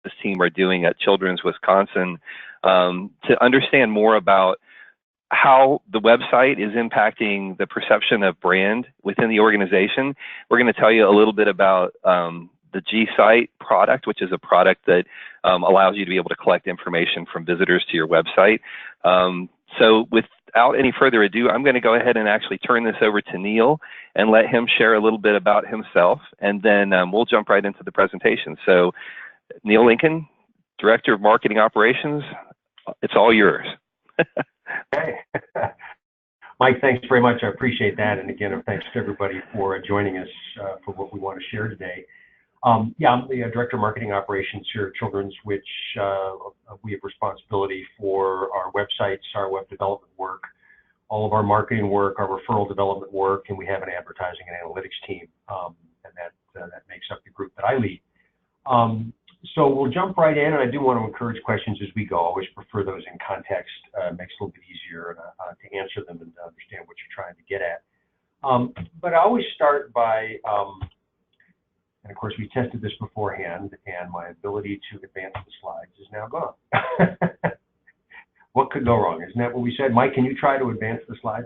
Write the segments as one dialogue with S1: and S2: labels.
S1: this team are doing at Children's Wisconsin to understand more about how the website is impacting the perception of brand within the organization. We're going to tell you a little bit about the gSight product, which is a product that allows you to be able to collect information from visitors to your website. So without any further ado, I'm going to go ahead and actually turn this over to Neil and let him share a little bit about himself, and then we'll jump right into the presentation. So Neil Lincoln, Director of Marketing Operations, it's all yours.
S2: Okay. Mike, thanks very much. I appreciate that. And again, thanks to everybody for joining us for what we want to share today. Yeah, I'm the Director of Marketing Operations here at Children's, which we have responsibility for our websites, our web development work, all of our marketing work, our referral development work, and we have an advertising and analytics team, and that makes up the group that I lead. So we'll jump right in, and I do want to encourage questions as we go. I always prefer those in context. Makes it a little bit easier to answer them and to understand what you're trying to get at. But I always start by, and of course we tested this beforehand, and my ability to advance the slides is now gone. What could go wrong? Isn't that what we said? Mike, can you try to advance the slide?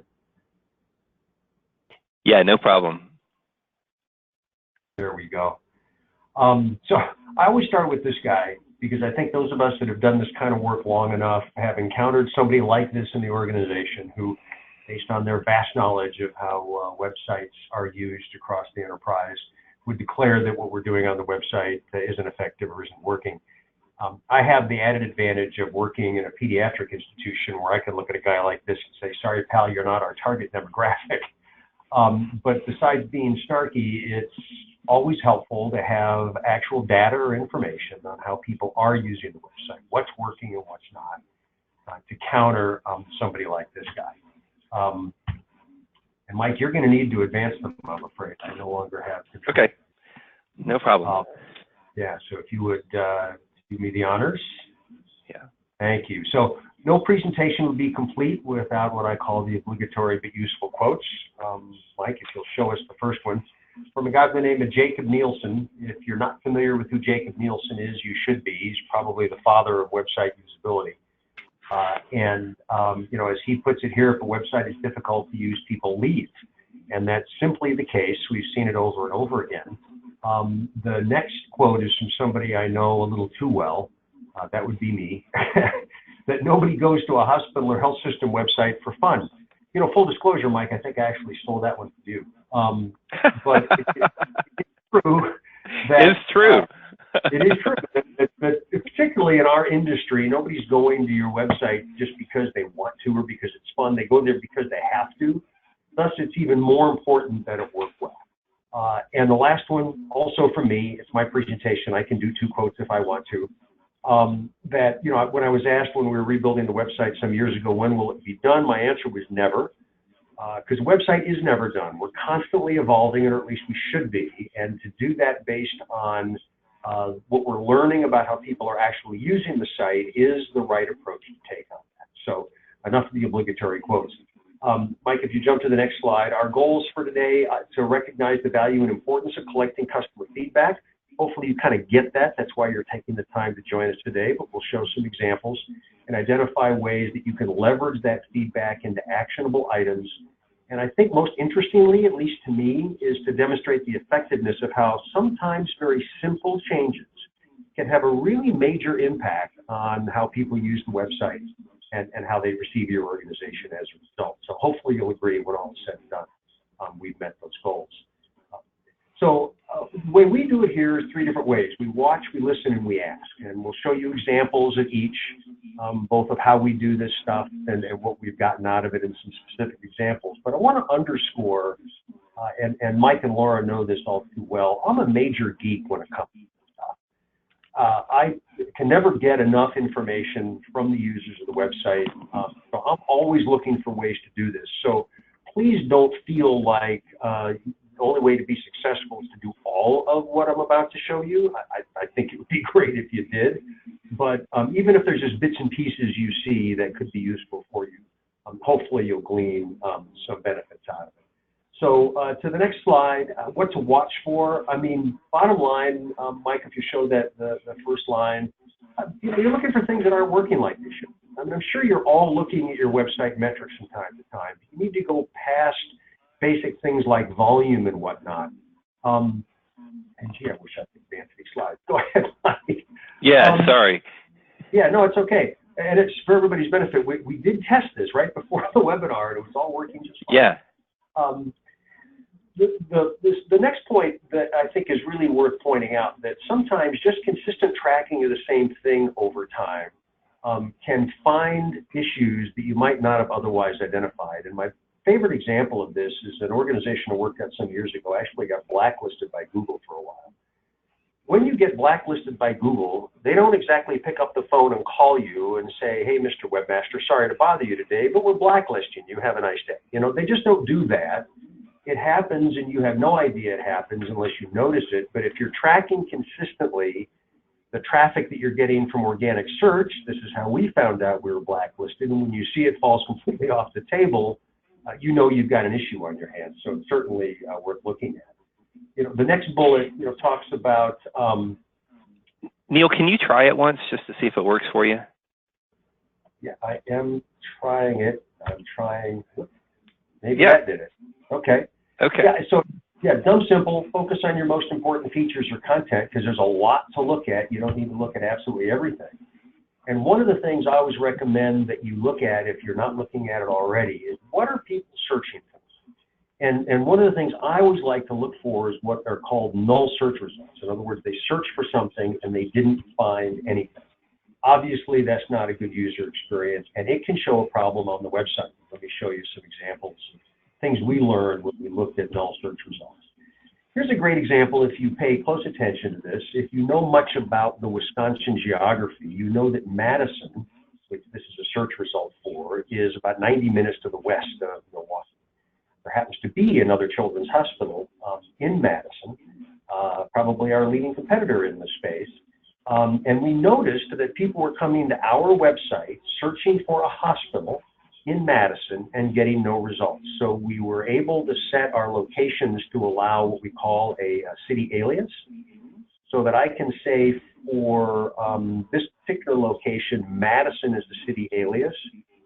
S1: Yeah, no problem.
S2: There we go. So I always start with this guy because I think those of us that have done this kind of work long enough have encountered somebody like this in the organization who, based on their vast knowledge of how websites are used across the enterprise, would declare that what we're doing on the website isn't effective or isn't working. I have the added advantage of working in a pediatric institution where I can look at a guy like this and say, sorry, pal, you're not our target demographic. But besides being snarky, it's always helpful to have actual data or information on how people are using the website, what's working and what's not, to counter somebody like this guy. And Mike, you're going to need to advance them, I'm afraid. I no longer have control.
S1: Okay, no problem.
S2: Yeah, so if you would do me the honors.
S1: Yeah.
S2: Thank you. So no presentation would be complete without what I call the obligatory but useful quotes. Mike, if you'll show us the first one. From a guy by the name of Jacob Nielsen. If you're not familiar with who Jacob Nielsen is, you should be. He's probably the father of website usability. You know, as he puts it here, if a website is difficult to use, people leave. And that's simply the case. We've seen it over and over again. The next quote is from somebody I know a little too well. That would be me. That nobody goes to a hospital or health system website for fun. You know, full disclosure, Mike, I think I actually stole that one from you. But it's true.
S1: It's true.
S2: It is true. That particularly in our industry, nobody's going to your website just because they want to or because it's fun. They go there because they have to. Thus, it's even more important that it work well. And the last one, also from me, it's my presentation. I can do two quotes if I want to. That, you know, when I was asked when we were rebuilding the website some years ago, when will it be done? My answer was never, because the website is never done. We're constantly evolving, or at least we should be. And to do that based on what we're learning about how people are actually using the site is the right approach to take on that. So enough of the obligatory quotes. Mike, if you jump to the next slide, our goals for today to recognize the value and importance of collecting customer feedback. Hopefully you kind of get that. That's why you're taking the time to join us today, but we'll show some examples and identify ways that you can leverage that feedback into actionable items. And I think most interestingly, at least to me, is to demonstrate the effectiveness of how sometimes very simple changes can have a really major impact on how people use the website and how they receive your organization as a result. So hopefully you'll agree when all is said and done, we've met those goals. So the way we do it here is three different ways. We watch, we listen, and we ask. And we'll show you examples of each, both of how we do this stuff and what we've gotten out of it in some specific examples. But I want to underscore, and Mike and Laura know this all too well, I'm a major geek when it comes to stuff. I can never get enough information from the users of the website. So I'm always looking for ways to do this. So please don't feel like the only way to be successful is to do all of what I'm about to show you. I think it would be great if you did. But even if there's just bits and pieces you see that could be useful for you, hopefully you'll glean some benefits out of it. So to the next slide, what to watch for. I mean, bottom line, Mike, if you show that the first line, you're looking for things that aren't working like they should. I mean, I'm sure you're all looking at your website metrics from time to time. You need to go past basic things like volume and whatnot. And gee, I wish I could advance these slides. Go ahead, Mike.
S1: Yeah, sorry.
S2: Yeah, no, it's okay. And it's for everybody's benefit. We did test this right before the webinar, and it was all working just fine.
S1: Yeah.
S2: The next point that I think is really worth pointing out, that sometimes just consistent tracking of the same thing over time can find issues that you might not have otherwise identified. And my favorite example of this is an organization I worked at some years ago, actually got blacklisted by Google for a while. When you get blacklisted by Google, they don't exactly pick up the phone and call you and say, hey, Mr. Webmaster, sorry to bother you today, but we're blacklisting you. Have a nice day. You know, they just don't do that. It happens and you have no idea it happens unless you notice it. But if you're tracking consistently the traffic that you're getting from organic search, this is how we found out we were blacklisted. And when you see it falls completely off the table, you know you've got an issue on your hands. So it's certainly worth looking at. You know, the next bullet, you know, talks about.
S1: Neil, can you try it once just to see if it works for you?
S2: Yeah, I am trying it. I'm trying. Maybe that did it. Okay.
S1: Okay.
S2: Yeah. So yeah, dumb, simple. Focus on your most important features or content because there's a lot to look at. You don't need to look at absolutely everything. And one of the things I always recommend that you look at if you're not looking at it already is what are people searching for? And one of the things I always like to look for is what are called null search results. In other words, they searched for something and they didn't find anything. Obviously, that's not a good user experience, and it can show a problem on the website. Let me show you some examples of things we learned when we looked at null search results. Here's a great example if you pay close attention to this. If you know much about the Wisconsin geography, you know that Madison, which this is a search result for, is about 90 minutes to the west of Milwaukee. There happens to be another children's hospital in Madison, probably our leading competitor in the space. And we noticed that people were coming to our website searching for a hospital in Madison and getting no results. So we were able to set our locations to allow what we call a city alias, so that I can say for this particular location, Madison is the city alias.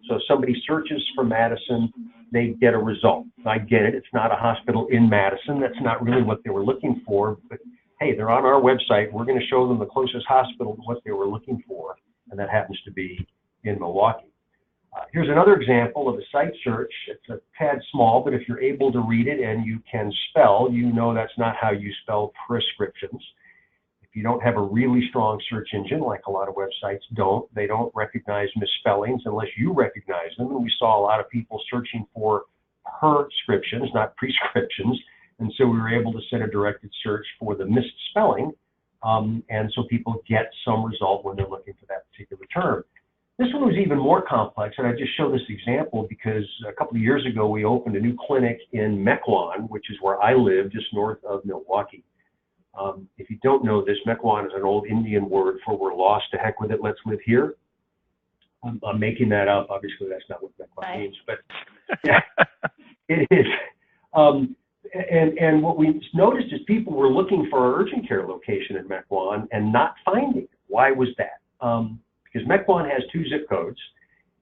S2: So if somebody searches for Madison, they get a result. I get it. It's not a hospital in Madison. That's not really what they were looking for. But hey, they're on our website. We're going to show them the closest hospital to what they were looking for, and that happens to be in Milwaukee. Here's another example of a site search. It's a tad small, but if you're able to read it and you can spell, you know that's not how you spell prescriptions. If you don't have a really strong search engine, like a lot of websites don't, they don't recognize misspellings unless you recognize them. And we saw a lot of people searching for prescriptions, not prescriptions. And so we were able to set a directed search for the misspelling. And so people get some result when they're looking for that particular term. This one was even more complex, and I just show this example because a couple of years ago we opened a new clinic in Mequon, which is where I live, just north of Milwaukee. If you don't know this, Mequon is an old Indian word for we're lost, to heck with it, let's live here. I'm making that up. Obviously, that's not what Mequon means, but yeah, it is. And what we noticed is people were looking for our urgent care location in Mequon and not finding it. Why was that? Because Mequon has 2 zip codes,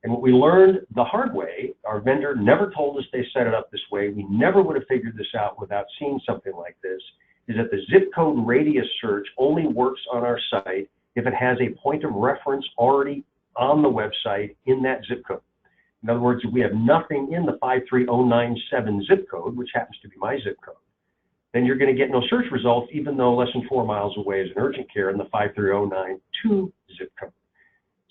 S2: and what we learned the hard way, our vendor never told us they set it up this way. We never would have figured this out without seeing something like this, is that the zip code radius search only works on our site if it has a point of reference already on the website in that zip code. In other words, if we have nothing in the 53097 zip code, which happens to be my zip code, then you're going to get no search results, even though less than 4 miles away is an urgent care in the 53092 zip code.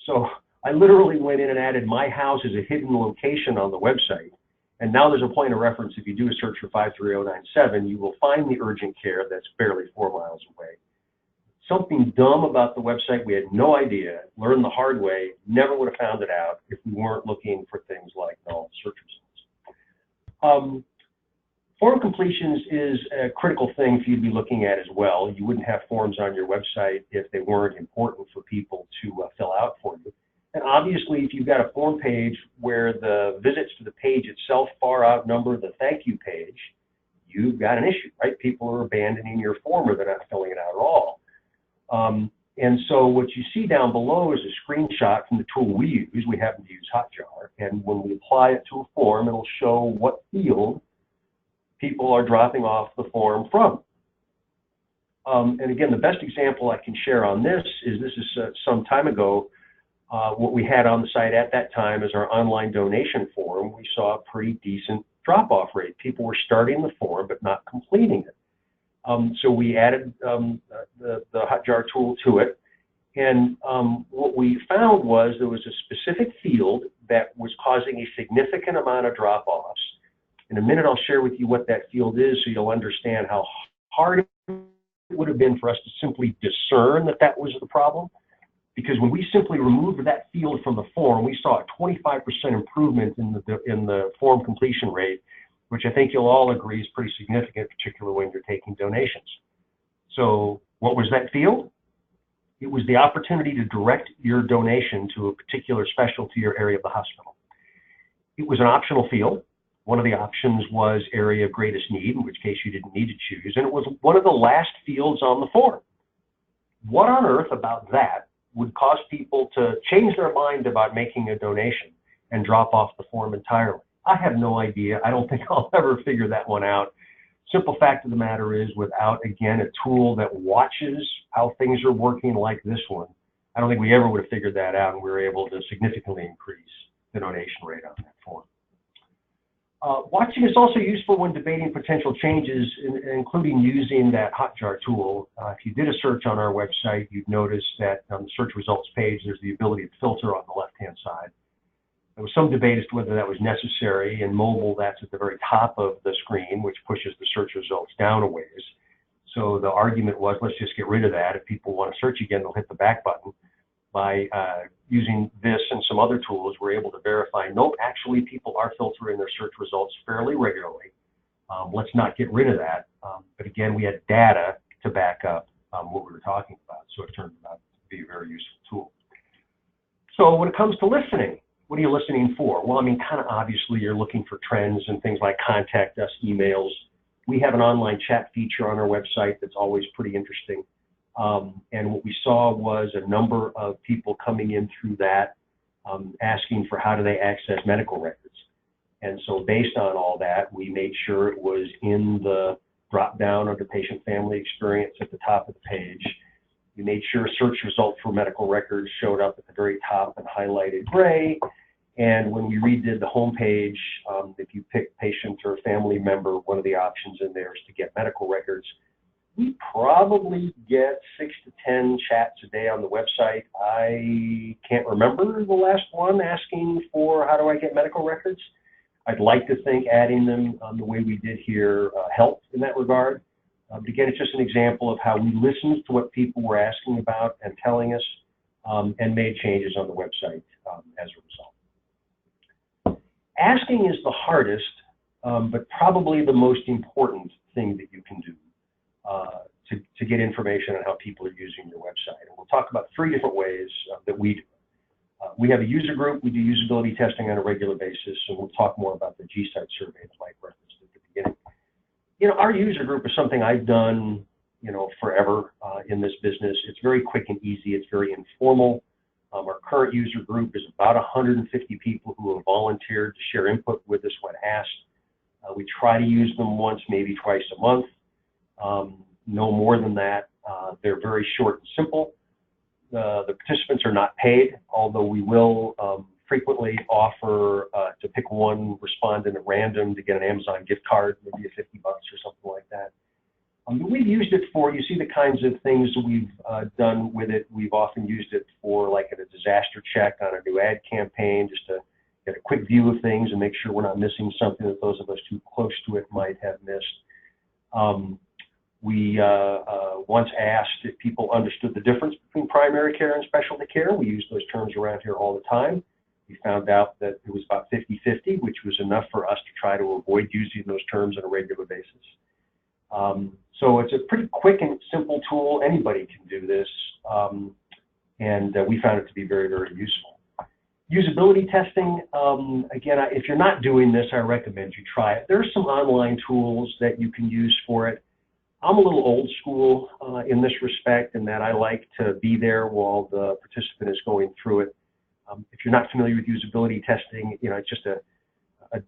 S2: So I literally went in and added my house as a hidden location on the website. And now there's a point of reference. If you do a search for 53097, you will find the urgent care that's barely 4 miles away. Something dumb about the website we had no idea, learned the hard way, never would have found it out if we weren't looking for things like null search results. Form completions is a critical thing for you to be looking at as well. You wouldn't have forms on your website if they weren't important for people to fill out for you. And obviously, if you've got a form page where the visits to the page itself far outnumber the thank you page, you've got an issue, right? People are abandoning your form or they're not filling it out at all. And so what you see down below is a screenshot from the tool we use. We happen to use Hotjar. And when we apply it to a form, it'll show what field people are dropping off the form from. And again, the best example I can share on this is some time ago. What we had on the site at that time is our online donation form. We saw a pretty decent drop-off rate. People were starting the form but not completing it. So we added the Hotjar tool to it, and what we found was there was a specific field that was causing a significant amount of drop-offs. In a minute, I'll share with you what that field is so you'll understand how hard it would have been for us to simply discern that that was the problem. Because when we simply removed that field from the form, we saw a 25% improvement in the form completion rate, which I think you'll all agree is pretty significant, particularly when you're taking donations. So what was that field? It was the opportunity to direct your donation to a particular specialty or area of the hospital. It was an optional field. One of the options was area of greatest need, in which case you didn't need to choose, and it was one of the last fields on the form. What on earth about that would cause people to change their mind about making a donation and drop off the form entirely? I have no idea. I don't think I'll ever figure that one out. Simple fact of the matter is, without, again, a tool that watches how things are working like this one, I don't think we ever would have figured that out, and we were able to significantly increase the donation rate on that form. Watching is also useful when debating potential changes, including using that Hotjar tool. If you did a search on our website, you'd notice that on the search results page, there's the ability to filter on the left-hand side. There was some debate as to whether that was necessary. In mobile, that's at the very top of the screen, which pushes the search results down a ways. So the argument was, let's just get rid of that. If people want to search again, they'll hit the back button. By using this and some other tools, we're able to verify, nope, actually people are filtering their search results fairly regularly. Let's not get rid of that. But again, we had data to back up what we were talking about. So it turned out to be a very useful tool. So when it comes to listening, what are you listening for? Well, I mean, kind of obviously you're looking for trends and things like contact us, emails. We have an online chat feature on our website that's always pretty interesting. And what we saw was a number of people coming in through that, asking for how do they access medical records. And so based on all that, we made sure it was in the drop down under patient family experience at the top of the page. We made sure search results for medical records showed up at the very top in highlighted gray. And when we redid the home page, if you pick patient or family member, one of the options in there is to get medical records. We probably get 6 to 10 chats a day on the website. I can't remember the last one asking for how do I get medical records. I'd like to think adding them the way we did here helped in that regard. But again, it's just an example of how we listened to what people were asking about and telling us and made changes on the website as a result. Asking is the hardest, but probably the most important thing that you can do to get information on how people are using your website. And we'll talk about 3 different ways that we do. We have a user group. We do usability testing on a regular basis, and we'll talk more about the GSite survey that Mike referenced at the beginning. You know, our user group is something I've done, you know, forever in this business. It's very quick and easy. It's very informal. Our current user group is about 150 people who have volunteered to share input with us when asked. We try to use them once, maybe twice a month. No more than that. They're very short and simple. The participants are not paid, although we will frequently offer to pick one respondent at random to get an Amazon gift card, maybe $50 or something like that. We've used it for, you see the kinds of things that we've done with it. We've often used it for like a disaster check on a new ad campaign, just to get a quick view of things and make sure we're not missing something that those of us too close to it might have missed. We once asked if people understood the difference between primary care and specialty care. We use those terms around here all the time. We found out that it was about 50-50, which was enough for us to try to avoid using those terms on a regular basis. So it's a pretty quick and simple tool. Anybody can do this, and we found it to be very, very useful. Usability testing, again, if you're not doing this, I recommend you try it. There are some online tools that you can use for it. I'm a little old school in this respect, in that I like to be there while the participant is going through it. If you're not familiar with usability testing, you know, it's just a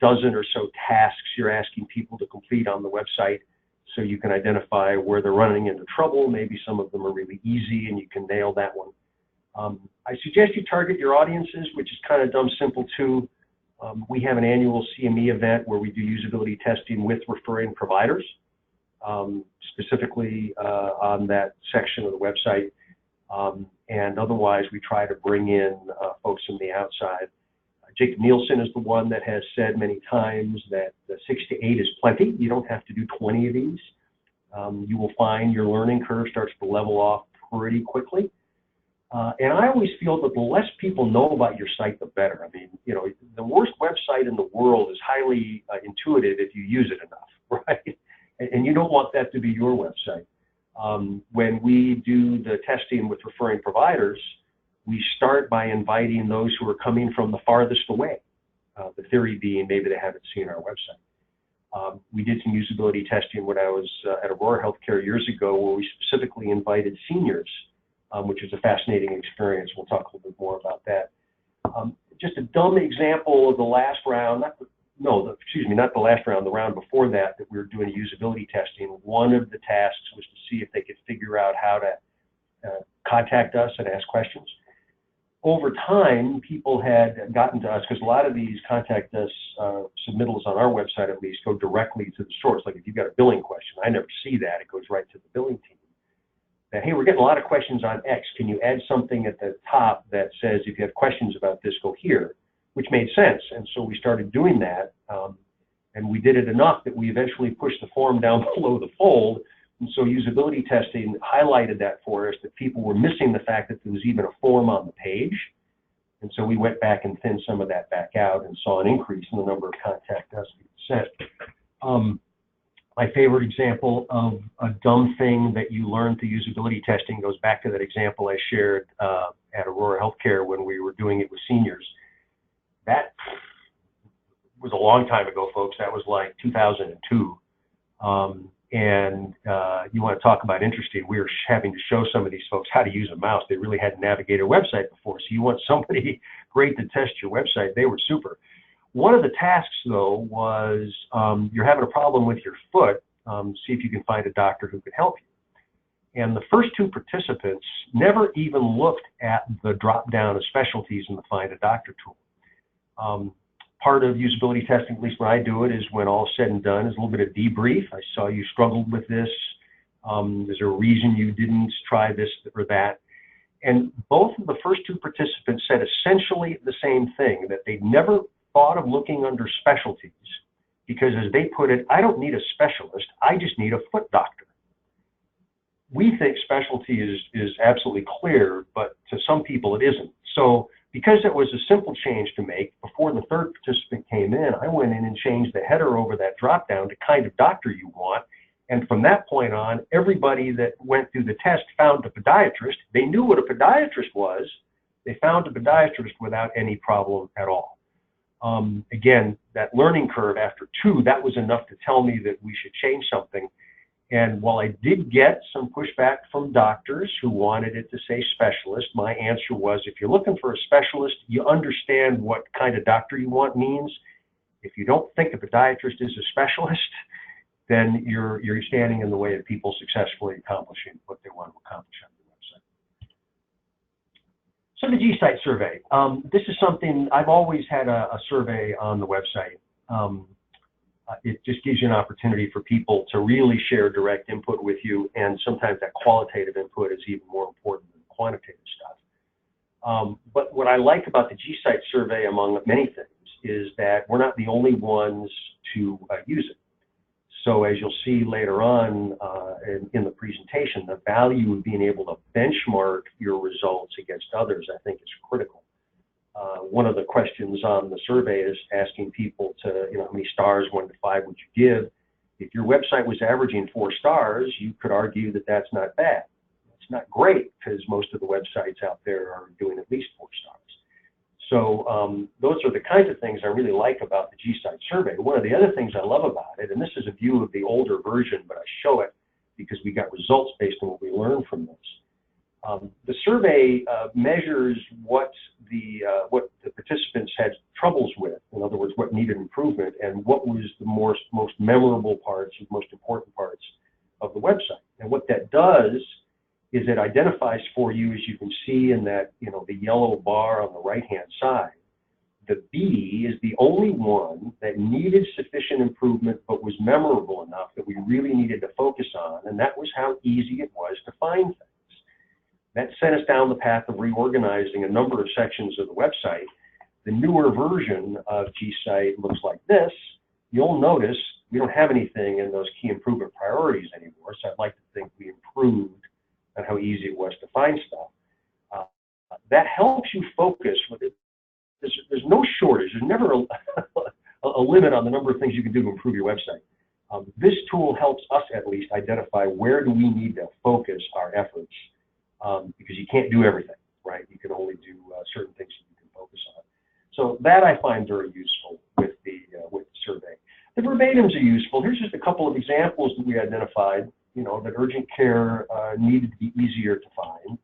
S2: dozen or so tasks you're asking people to complete on the website, so you can identify where they're running into trouble. Maybe some of them are really easy and you can nail that one. I suggest you target your audiences, which is kind of dumb simple too. We have an annual CME event where we do usability testing with referring providers, specifically on that section of the website. And otherwise, we try to bring in folks from the outside. Jacob Nielsen is the one that has said many times that 6 to 8 is plenty. You don't have to do 20 of these. You will find your learning curve starts to level off pretty quickly. And I always feel that the less people know about your site, the better. I mean, you know, the worst website in the world is highly intuitive if you use it enough, right? And you don't want that to be your website. When we do the testing with referring providers, we start by inviting those who are coming from the farthest away. The theory being maybe they haven't seen our website. We did some usability testing when I was at Aurora Healthcare years ago, where we specifically invited seniors, which is a fascinating experience. We'll talk a little bit more about that. Just a dumb example of the last round, not the last round, the round before that we were doing usability testing. One of the tasks was to see if they could figure out how to contact us and ask questions. Over time, people had gotten to us, because a lot of these contact us submittals on our website, at least, go directly to the source. Like if you've got a billing question, I never see that. It goes right to the billing team. That, hey, we're getting a lot of questions on X. Can you add something at the top that says, if you have questions about this, go here? Which made sense. And so we started doing that. And we did it enough that we eventually pushed the form down below the fold. And so usability testing highlighted that for us, that people were missing the fact that there was even a form on the page. And so we went back and thinned some of that back out and saw an increase in the number of contact us sent. My favorite example of a dumb thing that you learn through usability testing goes back to that example I shared at Aurora Healthcare when we were doing it with seniors. That was a long time ago, folks. That was like 2002. You want to talk about interesting, we were having to show some of these folks how to use a mouse. They really hadn't navigated a website before. So you want somebody great to test your website. They were super. One of the tasks, though, was you're having a problem with your foot. See if you can find a doctor who could help you. And the first two participants never even looked at the drop down of specialties in the Find a Doctor tool. Part of usability testing, at least when I do it, is when all said and done, is a little bit of debrief. I saw you struggled with this. Is there a reason you didn't try this or that? And both of the first two participants said essentially the same thing, that they'd never thought of looking under specialties because, as they put it, I don't need a specialist, I just need a foot doctor. We think specialty is absolutely clear, but to some people it isn't. So because it was a simple change to make, before the third participant came in, I went in and changed the header over that drop down to kind of doctor you want. And from that point on, everybody that went through the test found a podiatrist. They knew what a podiatrist was. They found a podiatrist without any problem at all. Again, that learning curve after two, that was enough to tell me that we should change something. And while I did get some pushback from doctors who wanted it to say specialist, my answer was, if you're looking for a specialist, you understand what kind of doctor you want means. If you don't think a podiatrist is a specialist, then you're standing in the way of people successfully accomplishing what they want to accomplish on the website. So the GSite survey. This is something I've always had a survey on the website. It just gives you an opportunity for people to really share direct input with you, and sometimes that qualitative input is even more important than quantitative stuff. But what I like about the gSite survey, among many things, is that we're not the only ones to use it. So as you'll see later on in the presentation, the value of being able to benchmark your results against others, I think, is critical. One of the questions on the survey is asking people to, how many stars, 1 to 5, would you give? If your website was averaging 4 stars, you could argue that that's not bad. It's not great, because most of the websites out there are doing at least 4 stars. So those are the kinds of things I really like about the gSight survey. One of the other things I love about it, and this is a view of the older version, but I show it because we got results based on what we learned from this. The survey measures what the participants had troubles with, in other words, what needed improvement, and what was the most memorable parts, and most important parts of the website. And what that does is it identifies for you, as you can see in that, the yellow bar on the right-hand side, the B is the only one that needed sufficient improvement but was memorable enough that we really needed to focus on, and that was how easy it was to find things. That sent us down the path of reorganizing a number of sections of the website. The newer version of gSight looks like this. You'll notice we don't have anything in those key improvement priorities anymore, so I'd like to think we improved on how easy it was to find stuff. That helps you focus. There's no shortage. There's never a limit on the number of things you can do to improve your website. This tool helps us at least identify where do we need to focus our efforts, because you can't do everything, right? You can only do certain things that you can focus on. So that I find very useful with the survey. The verbatims are useful. Here's just a couple of examples that we identified, that urgent care needed to be easier to find.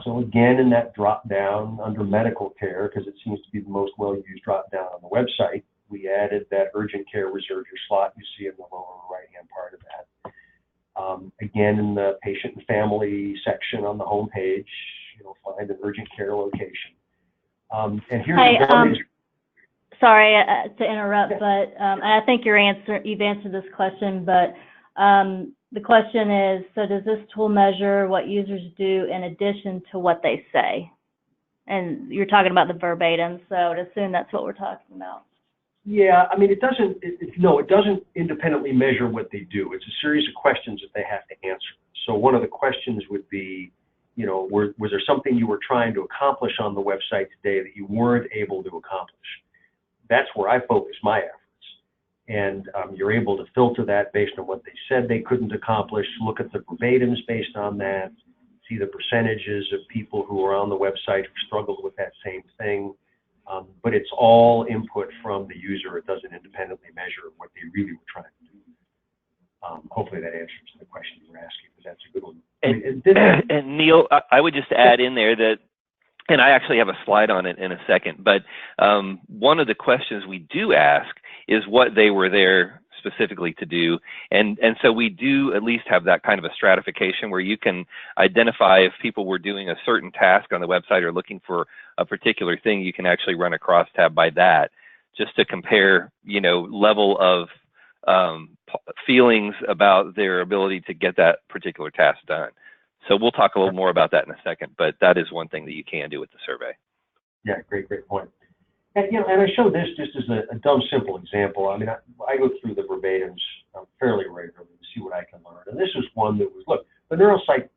S2: So again, in that drop down under medical care, because it seems to be the most well-used drop down on the website, we added that urgent care reserve your slot you see in the lower right-hand part of that. Again, in the patient and family section on the home page, find an urgent care location. And here's
S3: sorry to interrupt, but I think you've answered this question, but the question is, so does this tool measure what users do in addition to what they say? And you're talking about the verbatim, so I'd assume that's what we're talking about.
S2: Yeah, I mean, it doesn't independently measure what they do. It's a series of questions that they have to answer. So one of the questions would be, was there something you were trying to accomplish on the website today that you weren't able to accomplish? That's where I focus my efforts. And you're able to filter that based on what they said they couldn't accomplish, look at the verbatims based on that, see the percentages of people who are on the website who struggled with that same thing. But it's all input from the user. It doesn't independently measure what they really were trying to do. Hopefully that answers the question you were asking, because that's a good one.
S1: And Neil, I would just add in there that, and I actually have a slide on it in a second, but one of the questions we do ask is what they were there specifically to do. And so we do at least have that kind of a stratification where you can identify if people were doing a certain task on the website or looking for a particular thing. You can actually run a crosstab by that just to compare, level of feelings about their ability to get that particular task done. So we'll talk a little more about that in a second, but that is one thing that you can do with the survey.
S2: Yeah, great point. And, and I show this just as a dumb, simple example. I mean, I go through the verbatims fairly regularly to see what I can learn. And this is one that was, look, the neuropsych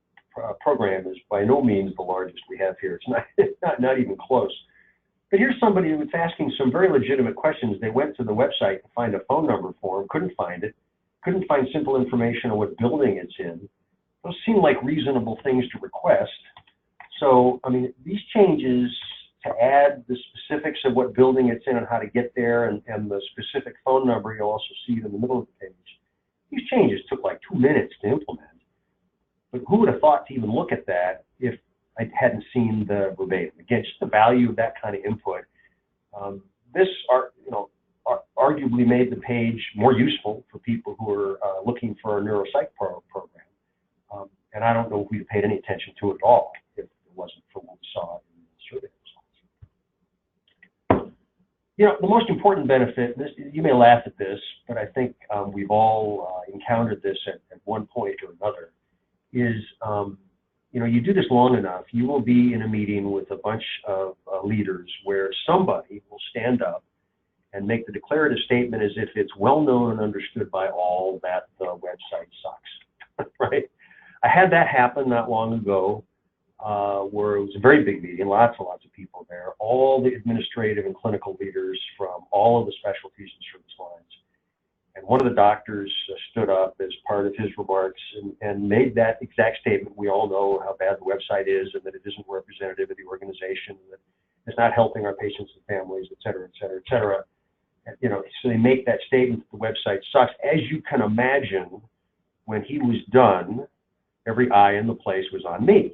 S2: program is by no means the largest we have here. It's not even close. But here's somebody who was asking some very legitimate questions. They went to the website to find a phone number for him, couldn't find it, couldn't find simple information on what building it's in. Those seem like reasonable things to request. So, I mean, these changes to add the specifics of what building it's in and how to get there, and the specific phone number, you'll also see it in the middle of the page. These changes took like 2 minutes to implement. But who would have thought to even look at that if I hadn't seen the verbatim? Again, just the value of that kind of input. This arguably made the page more useful for people who are looking for a neuropsych program. And I don't know if we paid any attention to it at all if it wasn't for what we saw in the survey results. The most important benefit, you may laugh at this, but I think we've all encountered this at one point or another, is you do this long enough, you will be in a meeting with a bunch of leaders where somebody will stand up and make the declarative statement as if it's well known and understood by all that the website sucks, right? I had that happen not long ago, where it was a very big meeting, lots and lots of people there, all the administrative and clinical leaders from all of the specialties and service lines. And one of the doctors stood up as part of his remarks and made that exact statement. We all know how bad the website is and that it isn't representative of the organization, and that it's not helping our patients and families, et cetera, et cetera, et cetera. You know, so they make that statement that the website sucks. As you can imagine, when he was done, every eye in the place was on me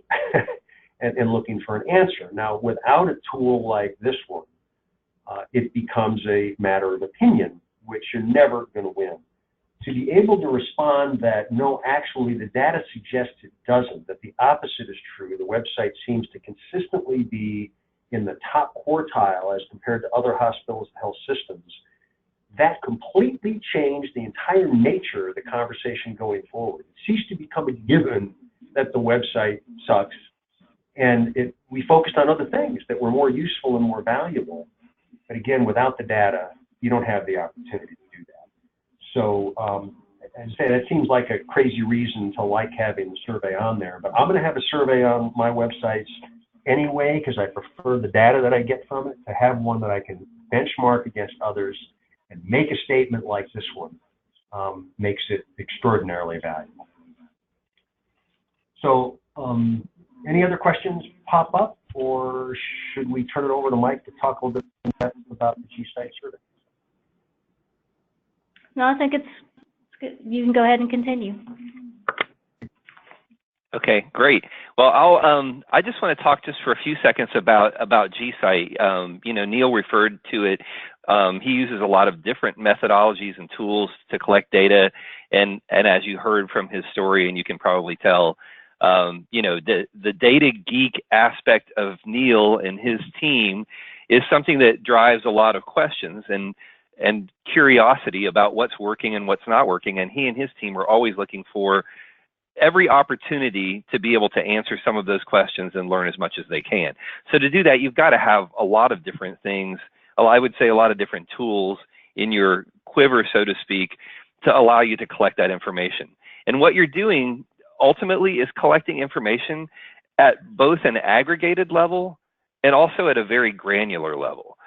S2: and looking for an answer. Now, without a tool like this one, it becomes a matter of opinion, which you're never going to win. To be able to respond that, no, actually, the data suggests it doesn't, that the opposite is true, the website seems to consistently be in the top quartile as compared to other hospitals and health systems, that completely changed the entire nature of the conversation going forward. It ceased to become a given that the website sucks, and we focused on other things that were more useful and more valuable. But again, without the data, you don't have the opportunity to do that. So, as I say, that seems like a crazy reason to like having the survey on there, but I'm going to have a survey on my websites anyway, because I prefer the data that I get from it. To have one that I can benchmark against others and make a statement like this one makes it extraordinarily valuable. So any other questions pop up, or should we turn it over to Mike to talk a little bit about the gSight survey?
S3: No, I think it's good. You can go ahead and continue.
S1: Okay, great. Well, I just want to talk just for a few seconds about gSight. You know, Neil referred to it. He uses a lot of different methodologies and tools to collect data, and as you heard from his story, and you can probably tell, you know, the data geek aspect of Neil and his team is something that drives a lot of questions and curiosity about what's working and what's not working, and he and his team are always looking for every opportunity to be able to answer some of those questions and learn as much as they can. So to do that, you've got to have a lot of different things, I would say a lot of different tools in your quiver, so to speak, to allow you to collect that information. And what you're doing ultimately is collecting information at both an aggregated level and also at a very granular level.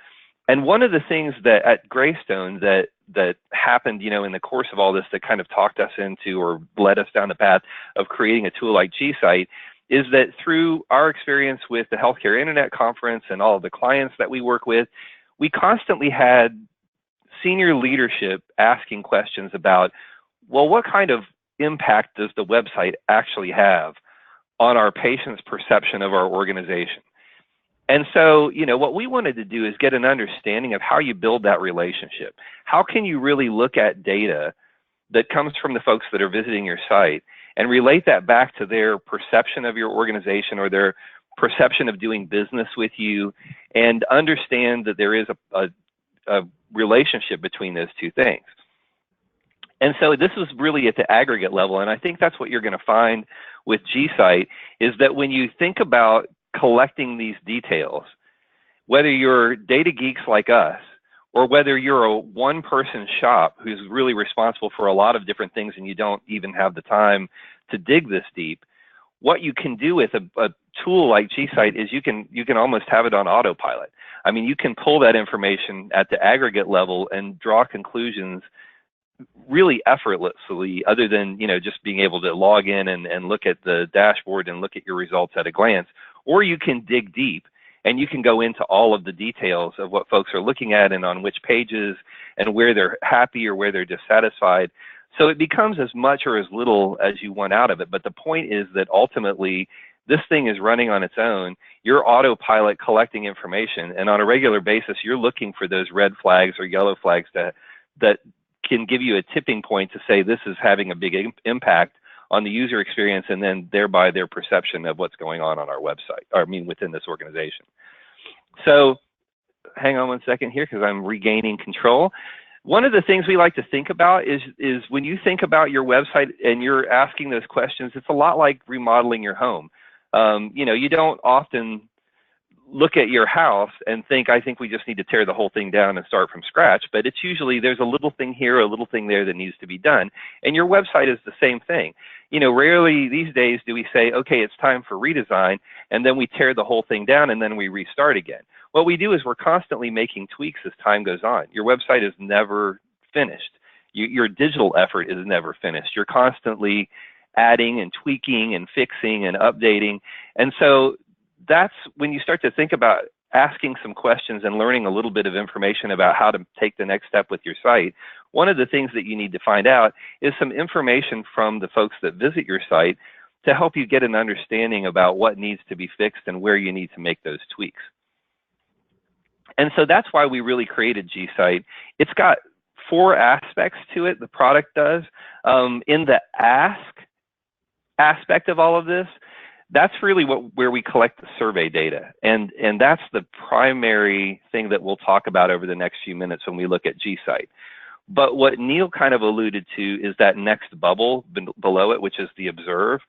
S1: And one of the things that at Greystone that happened, you know, in the course of all this that kind of talked us into or led us down the path of creating a tool like gSight is that through our experience with the Healthcare Internet Conference and all of the clients that we work with, we constantly had senior leadership asking questions about, well, what kind of impact does the website actually have on our patients' perception of our organization? And so, you know, what we wanted to do is get an understanding of how you build that relationship. How can you really look at data that comes from the folks that are visiting your site and relate that back to their perception of your organization or their perception of doing business with you, and understand that there is a relationship between those two things. And so this was really at the aggregate level, and I think that's what you're going to find with gSight is that when you think about collecting these details, whether you're data geeks like us or whether you're a one-person shop who's really responsible for a lot of different things and you don't even have the time to dig this deep, what you can do with a tool like gSight is you can almost have it on autopilot. I mean, you can pull that information at the aggregate level and draw conclusions really effortlessly, other than, you know, just being able to log in and look at the dashboard and look at your results at a glance. Or you can dig deep and you can go into all of the details of what folks are looking at and on which pages and where they're happy or where they're dissatisfied. So it becomes as much or as little as you want out of it. But the point is that ultimately this thing is running on its own. You're autopilot collecting information, and on a regular basis, you're looking for those red flags or yellow flags that can give you a tipping point to say this is having a big impact on the user experience, and then thereby their perception of what's going on our website, or I mean within this organization. So hang on one second here because I'm regaining control. One of the things we like to think about is when you think about your website and you're asking those questions, it's a lot like remodeling your home. You know, you don't often look at your house and think, I think we just need to tear the whole thing down and start from scratch, but it's usually there's a little thing here, a little thing there that needs to be done. And your website is the same thing. You know, rarely these days do we say, okay, it's time for redesign, and then we tear the whole thing down and then we restart again. What we do is we're constantly making tweaks as time goes on. Your website is never finished. Your digital effort is never finished. You're constantly adding and tweaking and fixing and updating. And so that's when you start to think about asking some questions and learning a little bit of information about how to take the next step with your site. One of the things that you need to find out is some information from the folks that visit your site to help you get an understanding about what needs to be fixed and where you need to make those tweaks. And so that's why we really created gSight. It's got 4 aspects to it, the product does. In the ask aspect of all of this, that's really where we collect the survey data. And that's the primary thing that we'll talk about over the next few minutes when we look at gSight. But what Neil kind of alluded to is that next bubble below it, which is the observe.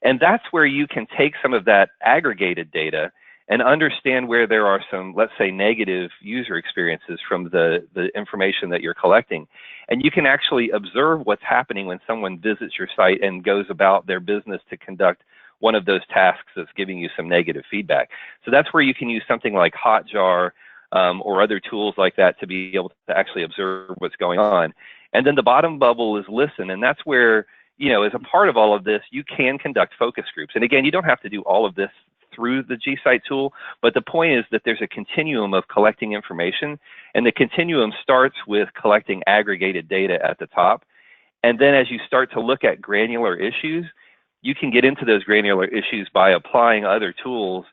S1: And that's where you can take some of that aggregated data and understand where there are some, let's say, negative user experiences from the information that you're collecting. And you can actually observe what's happening when someone visits your site and goes about their business to conduct one of those tasks that's giving you some negative feedback. So that's where you can use something like Hotjar or other tools like that to be able to actually observe what's going on. And then the bottom bubble is listen, and that's where, you know, as a part of all of this, you can conduct focus groups. And again, you don't have to do all of this through the gSight tool, but the point is that there's a continuum of collecting information, and the continuum starts with collecting aggregated data at the top. And then as you start to look at granular issues, you can get into those granular issues by applying other tools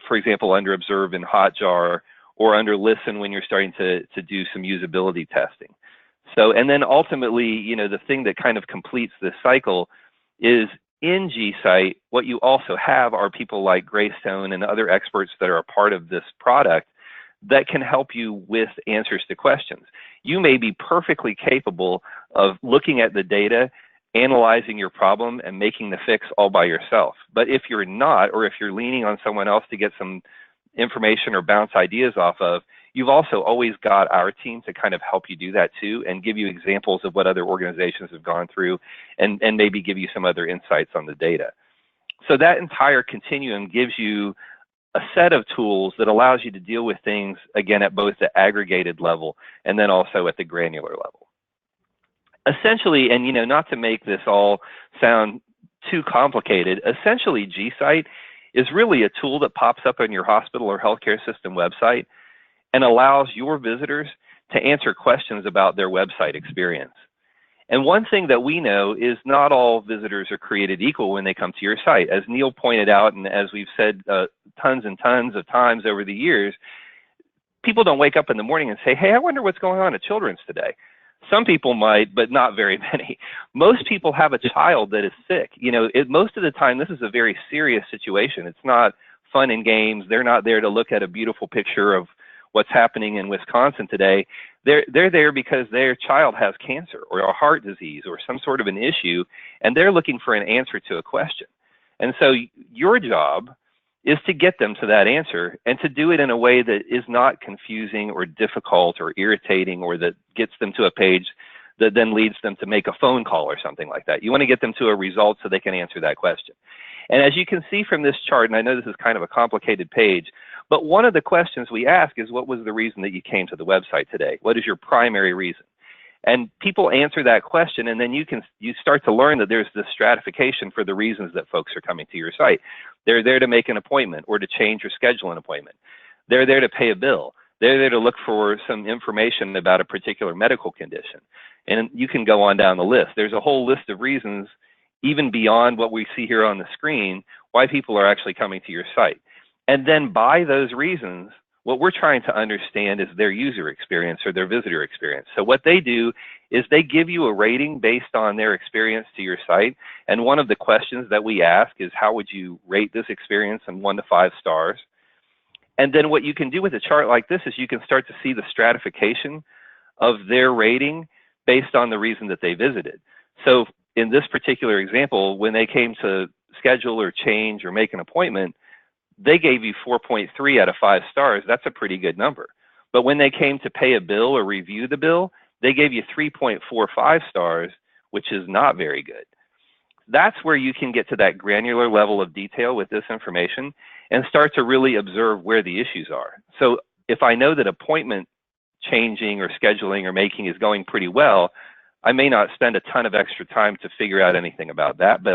S1: for example, under Observe in Hotjar, or under Listen when you're starting to do some usability testing. So, and then ultimately, you know, the thing that kind of completes this cycle is in gSight, what you also have are people like Greystone and other experts that are a part of this product that can help you with answers to questions. You may be perfectly capable of looking at the data, analyzing your problem, and making the fix all by yourself. But if you're not, or if you're leaning on someone else to get some information or bounce ideas off of, you've also always got our team to kind of help you do that too, and give you examples of what other organizations have gone through, and maybe give you some other insights on the data. So that entire continuum gives you a set of tools that allows you to deal with things, again, at both the aggregated level and then also at the granular level. Essentially, and you know, not to make this all sound too complicated, essentially gSight is really a tool that pops up on your hospital or healthcare system website and allows your visitors to answer questions about their website experience. And one thing that we know is not all visitors are created equal when they come to your site. As Neil pointed out, and as we've said tons and tons of times over the years, people don't wake up in the morning and say, hey, I wonder what's going on at Children's today. Some people might, but not very many. Most people have a child that is sick. You know, most of the time, this is a very serious situation. It's not fun and games. They're not there to look at a beautiful picture of what's happening in Wisconsin today. They're there because their child has cancer or a heart disease or some sort of an issue, and they're looking for an answer to a question. And so your job is to get them to that answer, and to do it in a way that is not confusing or difficult or irritating, or that gets them to a page that then leads them to make a phone call or something like that. You want to get them to a result so they can answer that question. And as you can see from this chart, and I know this is kind of a complicated page, but one of the questions we ask is, what was the reason that you came to the website today? What is your primary reason? And people answer that question, and then you start to learn that there's this stratification for the reasons that folks are coming to your site. They're there to make an appointment or to change or schedule an appointment. They're there to pay a bill. They're there to look for some information about a particular medical condition. And you can go on down the list. There's a whole list of reasons, even beyond what we see here on the screen, why people are actually coming to your site. And then by those reasons, what we're trying to understand is their user experience or their visitor experience. So what they do is they give you a rating based on their experience to your site. And one of the questions that we ask is, how would you rate this experience in 1 to 5 stars? And then what you can do with a chart like this is you can start to see the stratification of their rating based on the reason that they visited. So in this particular example, when they came to schedule or change or make an appointment, they gave you 4.3 out of 5 stars. That's a pretty good number. But when they came to pay a bill or review the bill, they gave you 3.45 stars, which is not very good. That's where you can get to that granular level of detail with this information and start to really observe where the issues are. So if I know that appointment changing or scheduling or making is going pretty well, I may not spend a ton of extra time to figure out anything about that. But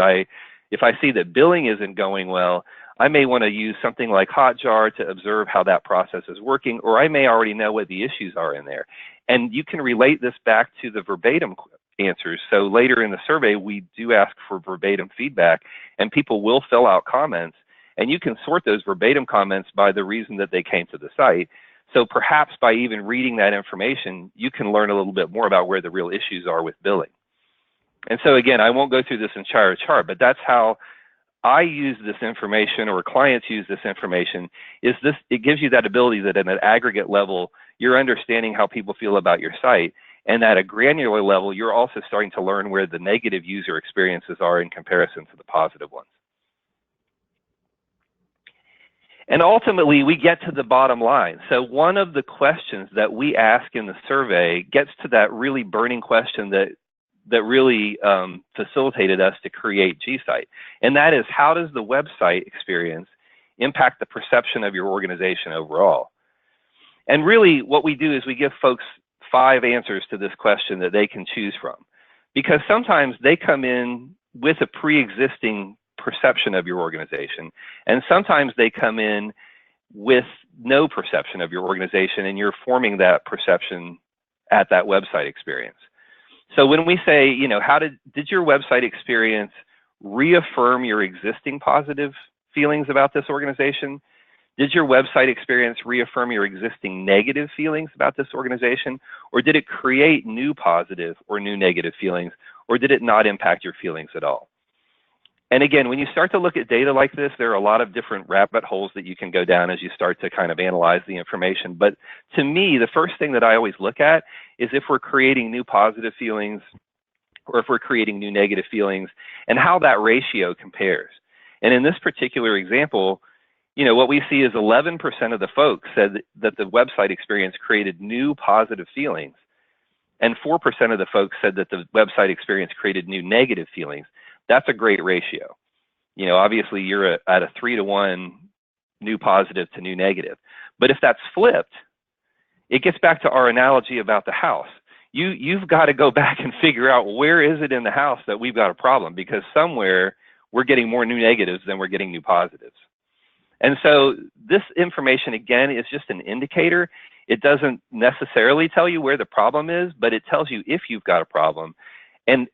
S1: if I see that billing isn't going well, I may want to use something like Hotjar to observe how that process is working, or I may already know what the issues are in there. And you can relate this back to the verbatim answers. So later in the survey, we do ask for verbatim feedback, and people will fill out comments, and you can sort those verbatim comments by the reason that they came to the site. So perhaps by even reading that information, you can learn a little bit more about where the real issues are with billing. And so again, I won't go through this entire chart, but that's how I use this information, or clients use this information. It gives you that ability that at an aggregate level, you're understanding how people feel about your site. And at a granular level, you're also starting to learn where the negative user experiences are in comparison to the positive ones. And ultimately, we get to the bottom line. So one of the questions that we ask in the survey gets to that really burning question that really facilitated us to create gSight. And that is, how does the website experience impact the perception of your organization overall? And really what we do is we give folks 5 answers to this question that they can choose from. Because sometimes they come in with a pre-existing perception of your organization, and sometimes they come in with no perception of your organization, and you're forming that perception at that website experience. So when we say, you know, how did your website experience reaffirm your existing positive feelings about this organization? Did your website experience reaffirm your existing negative feelings about this organization? Or did it create new positive or new negative feelings? Or did it not impact your feelings at all? And again, when you start to look at data like this, there are a lot of different rabbit holes that you can go down as you start to kind of analyze the information. But to me, the first thing that I always look at is if we're creating new positive feelings or if we're creating new negative feelings, and how that ratio compares. And in this particular example, you know, what we see is 11% of the folks said that the website experience created new positive feelings, and 4% of the folks said that the website experience created new negative feelings. That's a great ratio. You know, obviously you're at a 3-to-1 new positive to new negative. But if that's flipped, it gets back to our analogy about the house. You've got to go back and figure out, where is it in the house that we've got a problem? Because somewhere we're getting more new negatives than we're getting new positives. And so this information, again, is just an indicator. It doesn't necessarily tell you where the problem is, but it tells you if you've got a problem. And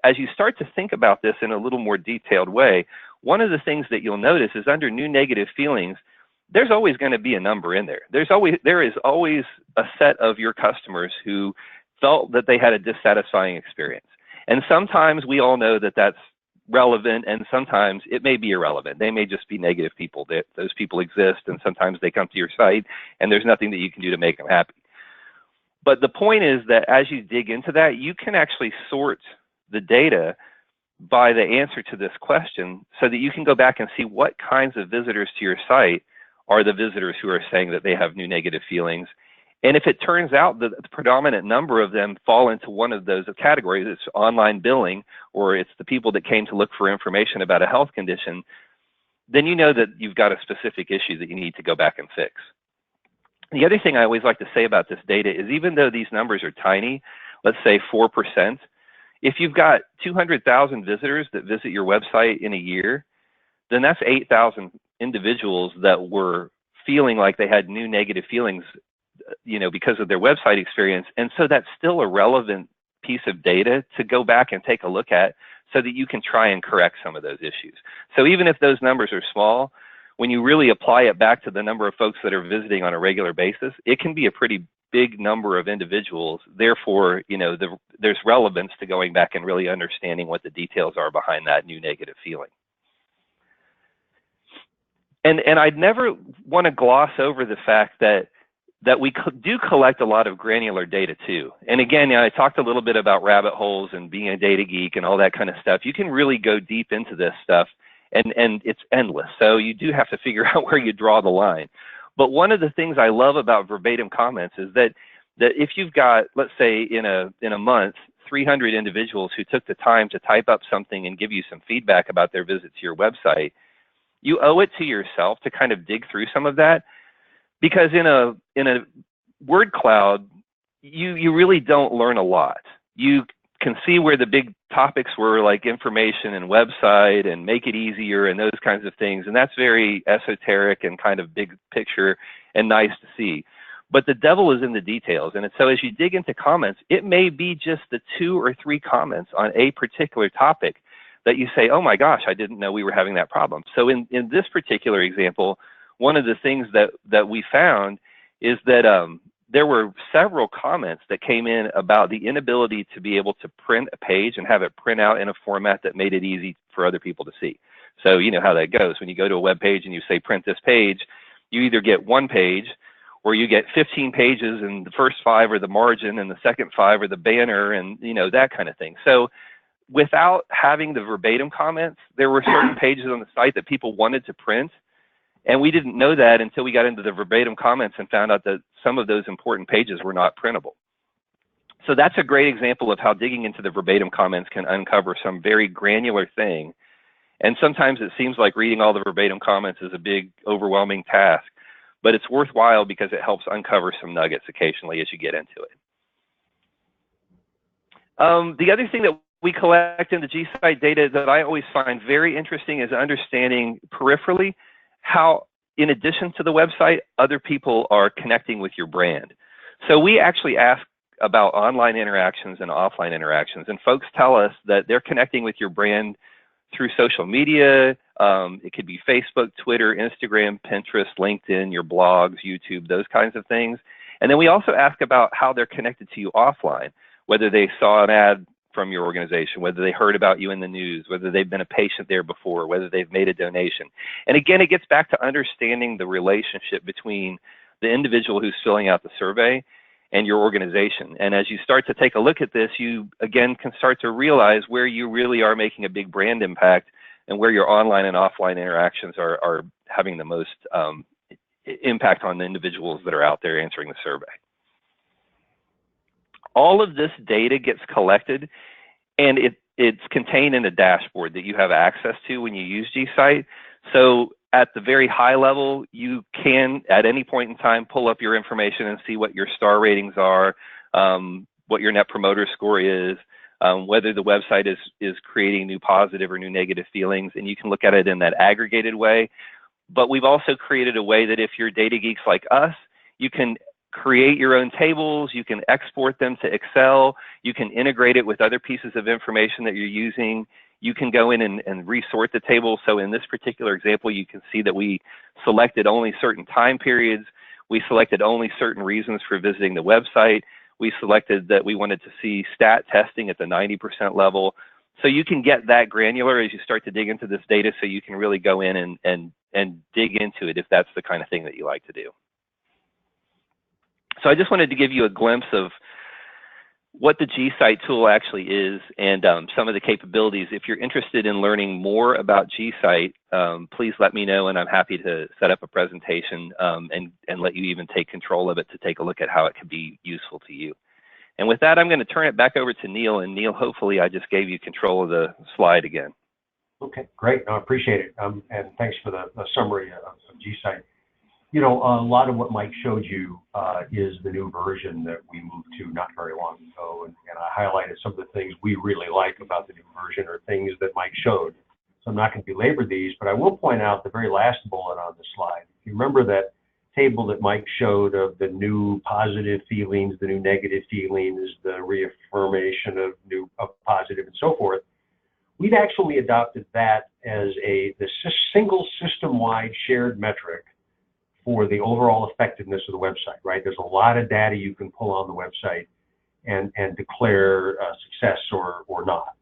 S1: as you start to think about this in a little more detailed way, one of the things that you'll notice is under new negative feelings, there's always going to be a number in there. There is always a set of your customers who felt that they had a dissatisfying experience. And sometimes we all know that that's relevant, and sometimes it may be irrelevant. They may just be negative people. Those people exist, and sometimes they come to your site, and there's nothing that you can do to make them happy. But the point is that as you dig into that, you can actually sort the data by the answer to this question so that you can go back and see what kinds of visitors to your site are the visitors who are saying that they have new negative feelings. And if it turns out that the predominant number of them fall into one of those categories, it's online billing, or it's the people that came to look for information about a health condition, then you know that you've got a specific issue that you need to go back and fix. The other thing I always like to say about this data is, even though these numbers are tiny, let's say 4%, if you've got 200,000 visitors that visit your website in a year, then that's 8,000 individuals that were feeling like they had new negative feelings, you know, because of their website experience. And so that's still a relevant piece of data to go back and take a look at so that you can try and correct some of those issues. So even if those numbers are small, when you really apply it back to the number of folks that are visiting on a regular basis, it can be a pretty big number of individuals. Therefore, you know, there's relevance to going back and really understanding what the details are behind that new negative feeling. And I'd never want to gloss over the fact that we do collect a lot of granular data too. And again, I talked a little bit about rabbit holes and being a data geek and all that kind of stuff. You can really go deep into this stuff, and it's endless. So you do have to figure out where you draw the line. But one of the things I love about verbatim comments is that if you've got, let's say in a month, 300 individuals who took the time to type up something and give you some feedback about their visit to your website, you owe it to yourself to kind of dig through some of that. Because in a word cloud, you really don't learn a lot. You can see where the big topics were, like information and website and make it easier and those kinds of things. And that's very esoteric and kind of big picture and nice to see. But the devil is in the details. And so as you dig into comments, it may be just the 2 or 3 comments on a particular topic that you say, oh my gosh, I didn't know we were having that problem. So in this particular example, one of the things that we found is that there were several comments that came in about the inability to be able to print a page and have it print out in a format that made it easy for other people to see. So you know how that goes. When you go to a web page and you say print this page, you either get 1 page or you get 15 pages and the first 5 are the margin and the second 5 are the banner and you know that kind of thing. So without having the verbatim comments, there were certain pages on the site that people wanted to print. And we didn't know that until we got into the verbatim comments and found out that some of those important pages were not printable. So that's a great example of how digging into the verbatim comments can uncover some very granular thing. And sometimes it seems like reading all the verbatim comments is a big, overwhelming task, but it's worthwhile because it helps uncover some nuggets occasionally as you get into it. The other thing that we collect in the GSite data that I always find very interesting is understanding peripherally how, in addition to the website, other people are connecting with your brand. So we actually ask about online interactions and offline interactions, and folks tell us that they're connecting with your brand through social media. It could be Facebook, Twitter, Instagram, Pinterest, LinkedIn, your blogs, YouTube, those kinds of things. And then we also ask about how they're connected to you offline, whether they saw an ad from your organization, whether they heard about you in the news, whether they've been a patient there before, whether they've made a donation. And again, it gets back to understanding the relationship between the individual who's filling out the survey and your organization. And as you start to take a look at this, you again can start to realize where you really are making a big brand impact and where your online and offline interactions are having the most impact on the individuals that are out there answering the survey. All of this data gets collected, and it's contained in a dashboard that you have access to when you use gSight. So at the very high level, you can, at any point in time, pull up your information and see what your star ratings are, what your net promoter score is, whether the website is creating new positive or new negative feelings, and you can look at it in that aggregated way. But we've also created a way that if you're data geeks like us, you can create your own tables, you can export them to Excel, you can integrate it with other pieces of information that you're using. You can go in and resort the table. So in this particular example, you can see that we selected only certain time periods. We selected only certain reasons for visiting the website. We selected that we wanted to see stat testing at the 90% level. So you can get that granular as you start to dig into this data, so you can really go in and dig into it if that's the kind of thing that you like to do. So I just wanted to give you a glimpse of what the gSight tool actually is and some of the capabilities. If you're interested in learning more about gSight, please let me know, and I'm happy to set up a presentation and let you even take control of it to take a look at how it could be useful to you. And with that, I'm going to turn it back over to Neil. And Neil, hopefully I just gave you control of the slide again.
S2: Okay, great. No, I appreciate it. And thanks for the summary of gSight. You know, a lot of what Mike showed you is the new version that we moved to not very long ago. And I highlighted some of the things we really like about the new version, or things that Mike showed. So I'm not going to belabor these, but I will point out the very last bullet on the slide. If you remember that table that Mike showed of the new positive feelings, the new negative feelings, the reaffirmation of positive and so forth, we've actually adopted that as the single system-wide shared metric for the overall effectiveness of the website, right? There's a lot of data you can pull on the website and declare success or not.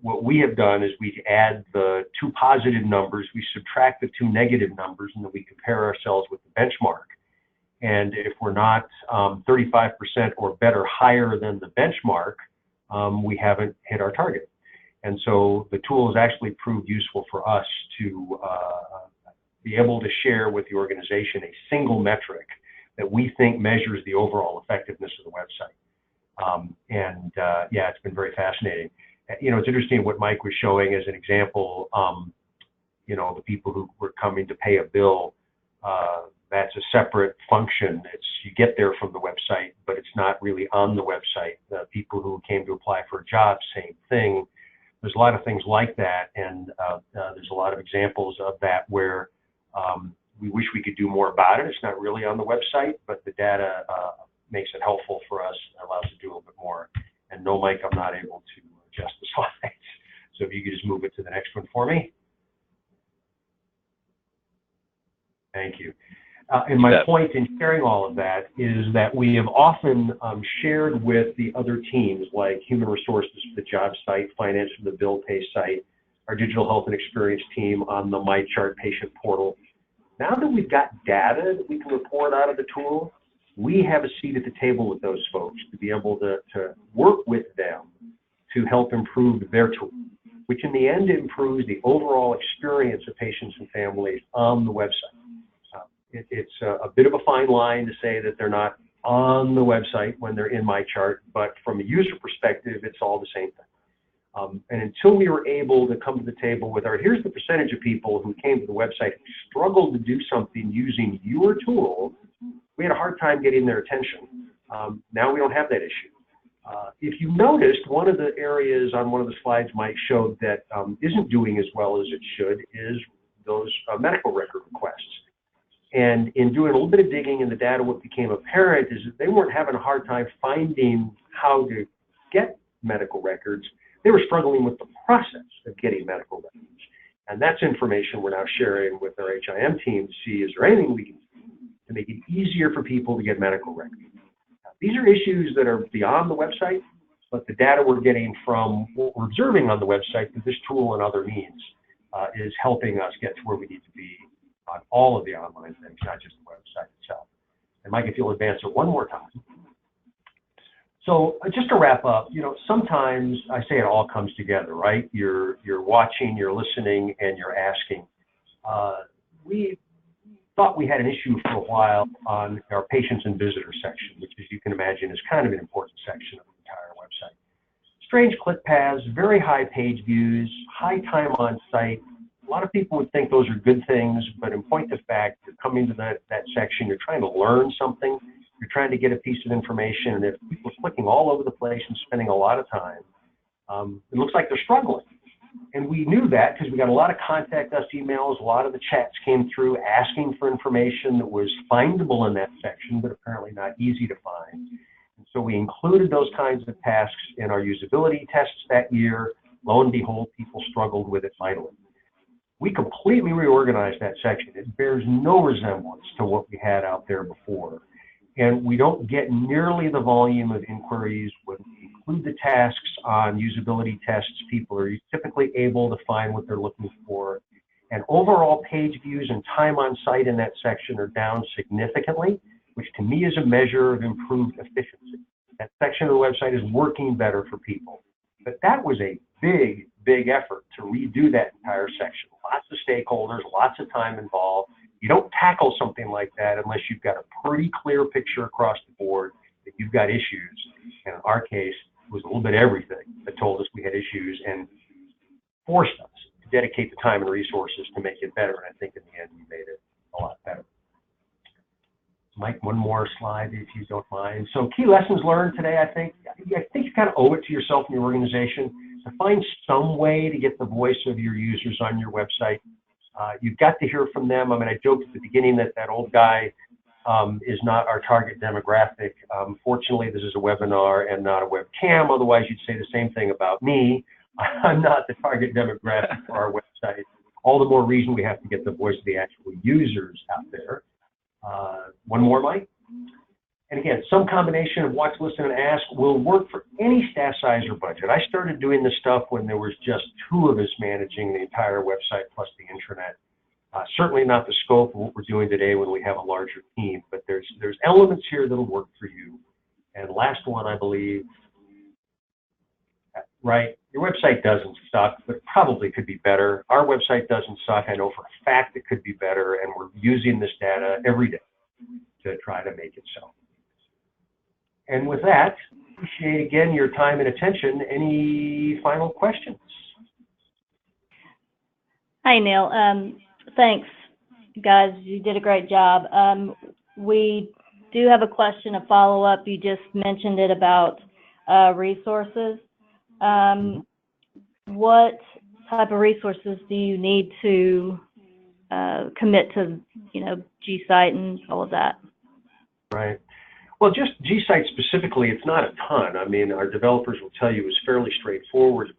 S2: What we have done is we add the 2 positive numbers, we subtract the 2 negative numbers, and then we compare ourselves with the benchmark. And if we're not 35% or better higher than the benchmark, we haven't hit our target. And so the tool has actually proved useful for us to be able to share with the organization a single metric that we think measures the overall effectiveness of the website. Yeah, it's been very fascinating. You know, it's interesting what Mike was showing as an example. You know, the people who were coming to pay a bill that's a separate function. You get there from the website, but it's not really on the website. The people who came to apply for a job, same thing. There's a lot of things like that, and there's a lot of examples of that where we wish we could do more about it. It's not really on the website, but the data makes it helpful for us, allows us to do a little bit more. And no, Mike, I'm not able to adjust the slides. So if you could just move it to the next one for me. Thank you. And my point in sharing all of that is that we have often shared with the other teams, like human resources for the job site, finance for the bill pay site, our digital health and experience team on the MyChart patient portal. Now that we've got data that we can report out of the tool, we have a seat at the table with those folks to be able to work with them to help improve their tool, which in the end improves the overall experience of patients and families on the website. It's a bit of a fine line to say that they're not on the website when they're in MyChart, but from a user perspective, it's all the same thing. And until we were able to come to the table with here's the percentage of people who came to the website who struggled to do something using your tool, we had a hard time getting their attention. Now we don't have that issue. If you noticed, one of the areas on one of the slides Mike showed that isn't doing as well as it should is those medical record requests. And in doing a little bit of digging in the data, what became apparent is that they weren't having a hard time finding how to get medical records. They were struggling with the process of getting medical records. And that's information we're now sharing with our HIM team to see, is there anything we can do to make it easier for people to get medical records? Now, these are issues that are beyond the website, but the data we're getting from what we're observing on the website through this tool and other means is helping us get to where we need to be on all of the online things, not just the website itself. And Mike, if you'll advance it one more time. So just to wrap up, sometimes I say it all comes together, right? You're watching, you're listening, and you're asking. We thought we had an issue for a while on our patients and visitors section, which, as you can imagine, is kind of an important section of the entire website. Strange click paths, very high page views, high time on site. A lot of people would think those are good things, but in point of fact, you're coming to that section, you're trying to learn something, you're trying to get a piece of information, and if people are clicking all over the place and spending a lot of time, it looks like they're struggling. And we knew that because we got a lot of contact us emails, a lot of the chats came through asking for information that was findable in that section, but apparently not easy to find. And so we included those kinds of tasks in our usability tests that year. Lo and behold, people struggled with it mightily. We completely reorganized that section. It bears no resemblance to what we had out there before. And we don't get nearly the volume of inquiries when we include the tasks on usability tests. People are typically able to find what they're looking for. And overall page views and time on site in that section are down significantly, which to me is a measure of improved efficiency. That section of the website is working better for people. But that was a big effort to redo that entire section. Lots of stakeholders, lots of time involved. You don't tackle something like that unless you've got a pretty clear picture across the board that you've got issues. And in our case, it was a little bit of everything that told us we had issues and forced us to dedicate the time and resources to make it better. And I think in the end, we made it a lot better. Mike, one more slide, if you don't mind. So key lessons learned today, I think you kind of owe it to yourself and your organization to find some way to get the voice of your users on your website. You've got to hear from them. I mean, I joked at the beginning that old guy is not our target demographic. Fortunately, this is a webinar and not a webcam. Otherwise, you'd say the same thing about me. I'm not the target demographic for our website. All the more reason we have to get the voice of the actual users out there. One more, Mike. And again, some combination of watch, listen, and ask will work for any staff size or budget. I started doing this stuff when there was just 2 of us managing the entire website plus the intranet. Certainly not the scope of what we're doing today when we have a larger team, but there's elements here that'll work for you. And last one, I believe, right, your website doesn't suck, but probably could be better. Our website doesn't suck. I know for a fact it could be better, and we're using this data every day to try to make it so. And with that, appreciate again your time and attention. Any final questions?
S3: Hi, Neil. Thanks. guys, you did a great job. We do have a question, a follow-up. You just mentioned it about resources. What type of resources do you need to commit to, gSight and all of that?
S2: Right. Well, just gSight specifically, it's not a ton. I mean, our developers will tell you it's fairly straightforward.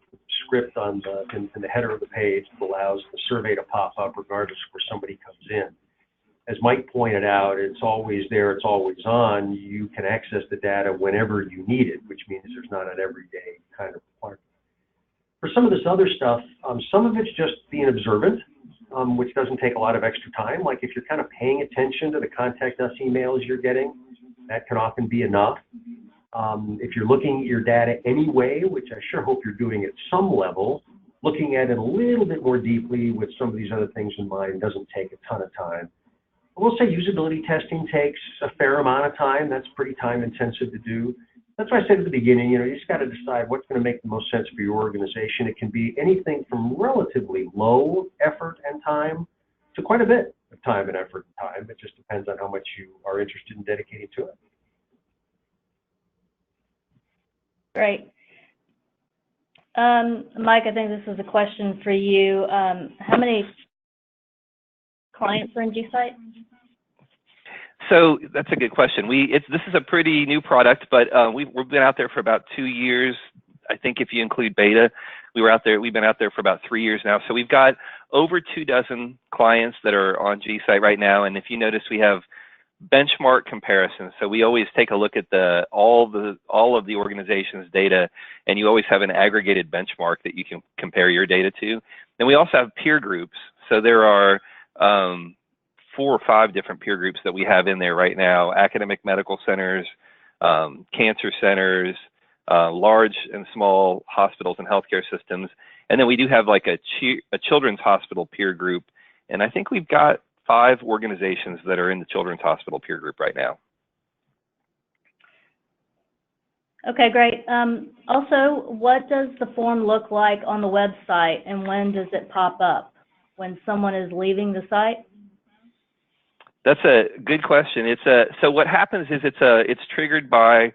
S2: Script on in the header of the page that allows the survey to pop up regardless of where somebody comes in. As Mike pointed out, it's always there, it's always on. You can access the data whenever you need it, which means there's not an everyday kind of requirement. For some of this other stuff, some of it's just being observant, which doesn't take a lot of extra time. Like if you're kind of paying attention to the contact us emails you're getting, that can often be enough. If you're looking at your data anyway, which I sure hope you're doing at some level, looking at it a little bit more deeply with some of these other things in mind doesn't take a ton of time. I will say usability testing takes a fair amount of time. That's pretty time intensive to do. That's why I said at the beginning, you just got to decide what's going to make the most sense for your organization. It can be anything from relatively low effort and time to quite a bit of time and effort and time. It just depends on how much you are interested in dedicating to it.
S3: Great. Mike, I think this is a question for you. How many clients are in gSight?
S1: So that's a good question. This is a pretty new product, but we've been out there for about 2 years. I think if you include beta, we've been out there for about 3 years now. So we've got over 24 clients that are on gSight right now. And if you notice, we have benchmark comparisons. So we always take a look at all of the organization's data, and you always have an aggregated benchmark that you can compare your data to. And we also have peer groups. So there are 4 or 5 different peer groups that we have in there right now: academic medical centers, cancer centers, large and small hospitals and healthcare systems. And then we do have like a children's hospital peer group. And I think we've got 5 organizations that are in the children's hospital peer group right now.
S3: Okay, great. Also, what does the form look like on the website, and when does it pop up? When someone is leaving the site?
S1: That's a good question. So what happens is it's triggered by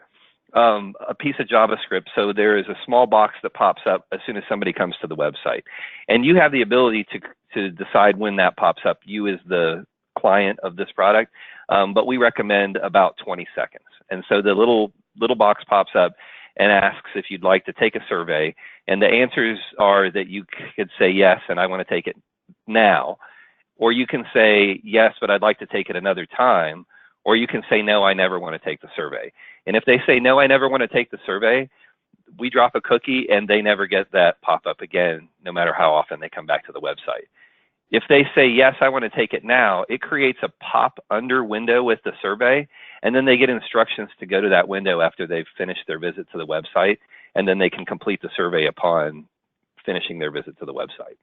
S1: a piece of JavaScript. So there is a small box that pops up as soon as somebody comes to the website, and you have the ability to decide when that pops up, you as the client of this product, but we recommend about 20 seconds. And so the little box pops up and asks if you'd like to take a survey, and the answers are that you could say yes, and I want to take it now, or you can say yes, but I'd like to take it another time, or you can say no, I never want to take the survey. And if they say no, I never want to take the survey, we drop a cookie and they never get that pop up again, no matter how often they come back to the website. If they say yes, I want to take it now, it creates a pop under window with the survey, and then they get instructions to go to that window after they've finished their visit to the website, and then they can complete the survey upon finishing their visit to the website.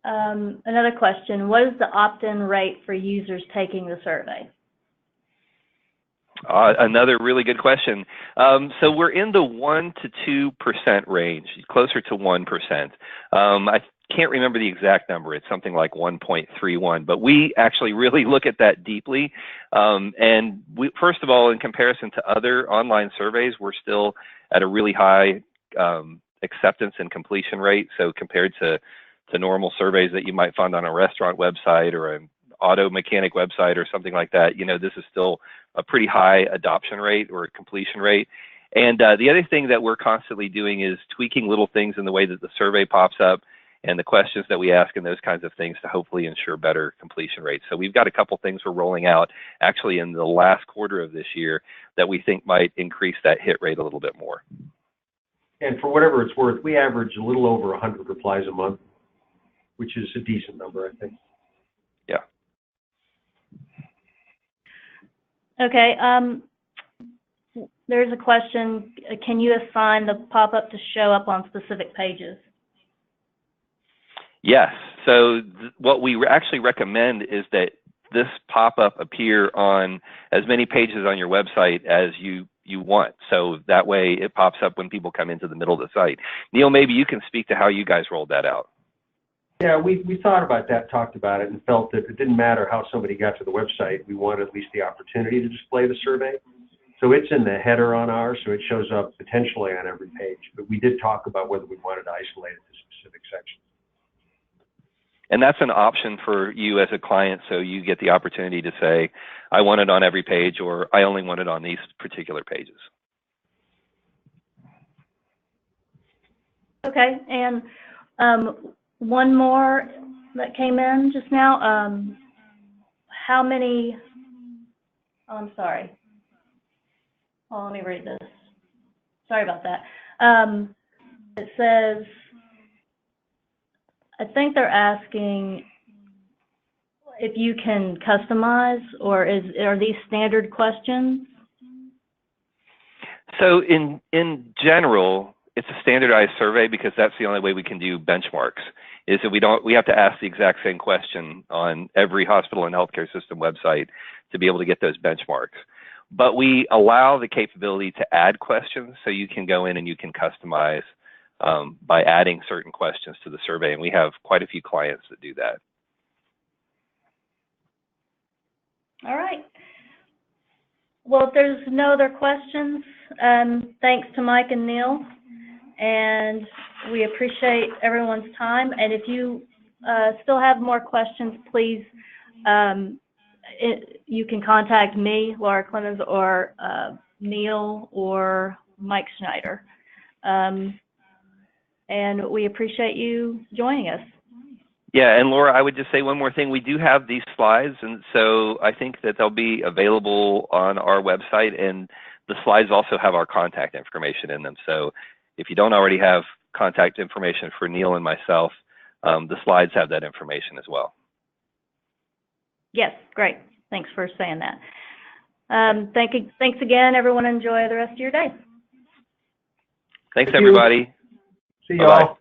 S3: Another question, what is the opt-in rate for users taking the survey?
S1: Another really good question. So we're in the 1 to 2% range, closer to 1%. I can't remember the exact number. It's something like 1.31, but we actually really look at that deeply. And first of all, in comparison to other online surveys, we're still at a really high acceptance and completion rate. So compared to normal surveys that you might find on a restaurant website or an auto mechanic website or something like that, this is still a pretty high adoption rate or completion rate. And the other thing that we're constantly doing is tweaking little things in the way that the survey pops up and the questions that we ask and those kinds of things to hopefully ensure better completion rates. So we've got a couple things we're rolling out actually in the last quarter of this year that we think might increase that hit rate a little bit more.
S2: And for whatever it's worth, we average a little over 100 replies a month, which is a decent number, I think.
S1: Yeah.
S3: Okay. There's a question, can you assign the pop-up to show up on specific pages?
S1: Yes. So what we actually recommend is that this pop-up appear on as many pages on your website as you want. So that way it pops up when people come into the middle of the site. Neil, maybe you can speak to how you guys rolled that out.
S2: Yeah, we thought about that, talked about it, and felt that it didn't matter how somebody got to the website. We wanted at least the opportunity to display the survey. So it's in the header on ours, so it shows up potentially on every page. But we did talk about whether we wanted to isolate it to specific sections.
S1: And that's an option for you as a client, so you get the opportunity to say, I want it on every page, or I only want it on these particular pages.
S3: Okay, and one more that came in just now. How many, oh, I'm sorry. Oh, let me read this. Sorry about that. It says, I think they're asking if you can customize, or are these standard questions?
S1: So in general, it's a standardized survey because that's the only way we can do benchmarks, is that we have to ask the exact same question on every hospital and healthcare system website to be able to get those benchmarks. But we allow the capability to add questions, so you can go in and you can customize by adding certain questions to the survey, and we have quite a few clients that do that.
S3: All right. Well, if there's no other questions, thanks to Mike and Neil, and we appreciate everyone's time. And if you still have more questions, please, you can contact me, Laura Clemens, or Neil or Mike Schneider. And we appreciate you joining us.
S1: Yeah, and Laura, I would just say one more thing. We do have these slides, and so I think that they'll be available on our website, and the slides also have our contact information in them. So if you don't already have contact information for Neil and myself, the slides have that information as well.
S3: Yes, great. Thanks for saying that. Thanks again, everyone. Enjoy the rest of your day.
S1: Thanks, everybody.
S2: See you all.